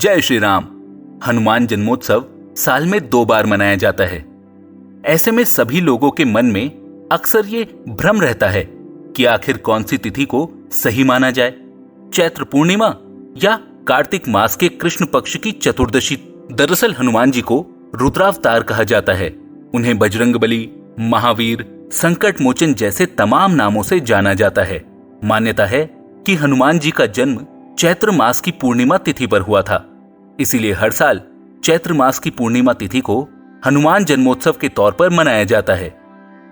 जय श्री राम। हनुमान जन्मोत्सव साल में 2 बार मनाया जाता है। ऐसे में सभी लोगों के मन में अक्सर ये भ्रम रहता है कि आखिर कौन सी तिथि को सही माना जाए, चैत्र पूर्णिमा या कार्तिक मास के कृष्ण पक्ष की चतुर्दशी। दरअसल हनुमान जी को रुद्रावतार कहा जाता है। उन्हें बजरंगबली, महावीर, संकट मोचन जैसे तमाम नामों से जाना जाता है। मान्यता है कि हनुमान जी का जन्म चैत्र मास की पूर्णिमा तिथि पर हुआ था। इसीलिए हर साल चैत्र मास की पूर्णिमा तिथि को हनुमान जन्मोत्सव के तौर पर मनाया जाता है।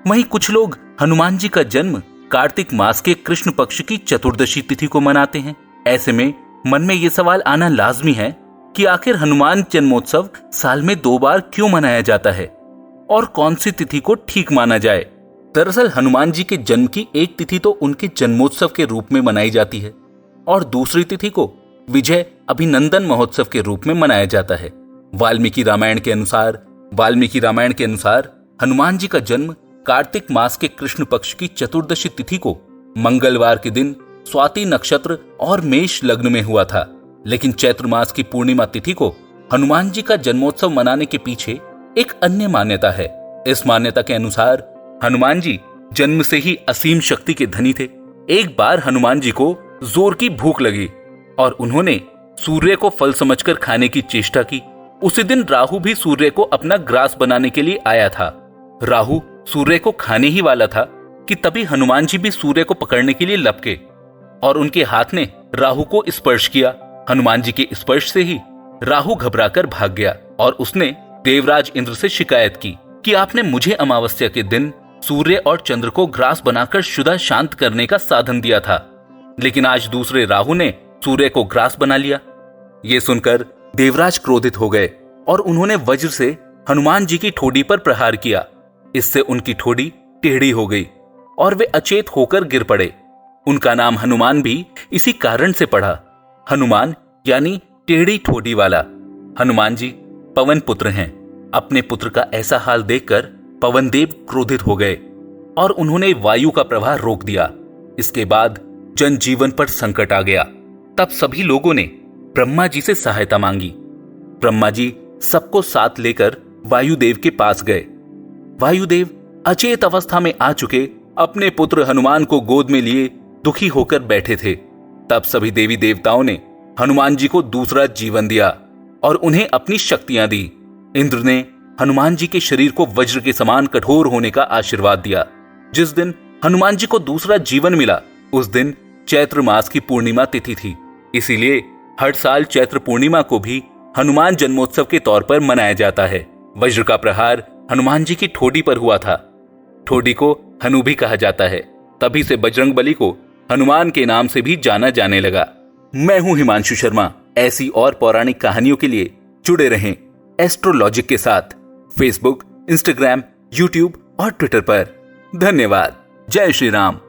वहीं कुछ लोग हनुमान जी का जन्म कार्तिक मास के कृष्ण पक्ष की चतुर्दशी तिथि को मनाते हैं। ऐसे में मन में यह सवाल आना लाजमी है कि आखिर हनुमान जन्मोत्सव साल में 2 बार क्यों मनाया जाता है और कौन सी तिथि को ठीक माना जाए। दरअसल हनुमान जी के जन्म की एक तिथि तो उनके जन्मोत्सव के रूप में मनाई जाती है और दूसरी तिथि को विजय अभिनंदन महोत्सव के रूप में मनाया जाता है। वाल्मीकि रामायण के अनुसार हनुमान जी का जन्म कार्तिक मास के कृष्ण पक्ष की चतुर्दशी तिथि को मंगलवार के दिन स्वाति नक्षत्र और मेष लग्न में हुआ था। लेकिन चैत्र मास की पूर्णिमा तिथि को हनुमान जी का जन्मोत्सव मनाने के पीछे एक अन्य मान्यता है। इस मान्यता के अनुसार हनुमान जी जन्म से ही असीम शक्ति के धनी थे। एक बार हनुमान जी को जोर की भूख लगी और उन्होंने सूर्य को फल समझकर खाने की चेष्टा की। उसी दिन राहु भी सूर्य को अपना ग्रास बनाने के लिए आया था। राहु सूर्य को खाने ही वाला था कि तभी हनुमान जी भी सूर्य को पकड़ने के लिए लपके और उनके हाथ ने राहु को स्पर्श किया। हनुमान जी के स्पर्श से ही राहु घबराकर भाग गया और उसने देवराज इंद्र से शिकायत की कि आपने मुझे अमावस्या के दिन सूर्य और चंद्र को ग्रास बनाकर शुदा शांत करने का साधन दिया था, लेकिन आज दूसरे राहु ने सूर्य को ग्रास बना लिया। ये सुनकर देवराज क्रोधित हो गए और उन्होंने वज्र से हनुमान जी की ठोड़ी पर प्रहार किया। इससे उनकी ठोड़ी टेढ़ी हो गई और वे अचेत होकर गिर पड़े। उनका नाम हनुमान भी इसी कारण से पड़ा। हनुमान यानी टेढ़ी ठोड़ी वाला। हनुमान जी पवन पुत्र हैं। अपने पुत्र का ऐसा हाल देखकर पवन देव क्रोधित हो गए और उन्होंने वायु का प्रवाह रोक दिया। इसके बाद जनजीवन पर संकट आ गया। तब सभी लोगों ने ब्रह्मा जी से सहायता मांगी। ब्रह्मा जी सबको साथ लेकर वायुदेव के पास गए। वायुदेव अचेत अवस्था में आ चुके अपने पुत्र हनुमान को गोद में लिए दुखी होकर बैठे थे। तब सभी देवी देवताओं ने हनुमान जी को दूसरा जीवन दिया और उन्हें अपनी शक्तियां दी। इंद्र ने हनुमान जी के शरीर को वज्र के समान कठोर होने का आशीर्वाद दिया। जिस दिन हनुमान जी को दूसरा जीवन मिला उस दिन चैत्र मास की पूर्णिमा तिथि थी। इसीलिए हर साल चैत्र पूर्णिमा को भी हनुमान जन्मोत्सव के तौर पर मनाया जाता है। वज्र का प्रहार हनुमान जी की ठोड़ी पर हुआ था। ठोड़ी को हनु भी कहा जाता है। तभी से बजरंगबली को हनुमान के नाम से भी जाना जाने लगा। मैं हूं हिमांशु शर्मा। ऐसी और पौराणिक कहानियों के लिए जुड़े रहें एस्ट्रोलॉजिक के साथ फेसबुक, इंस्टाग्राम, यूट्यूब और ट्विटर पर। धन्यवाद। जय श्री राम।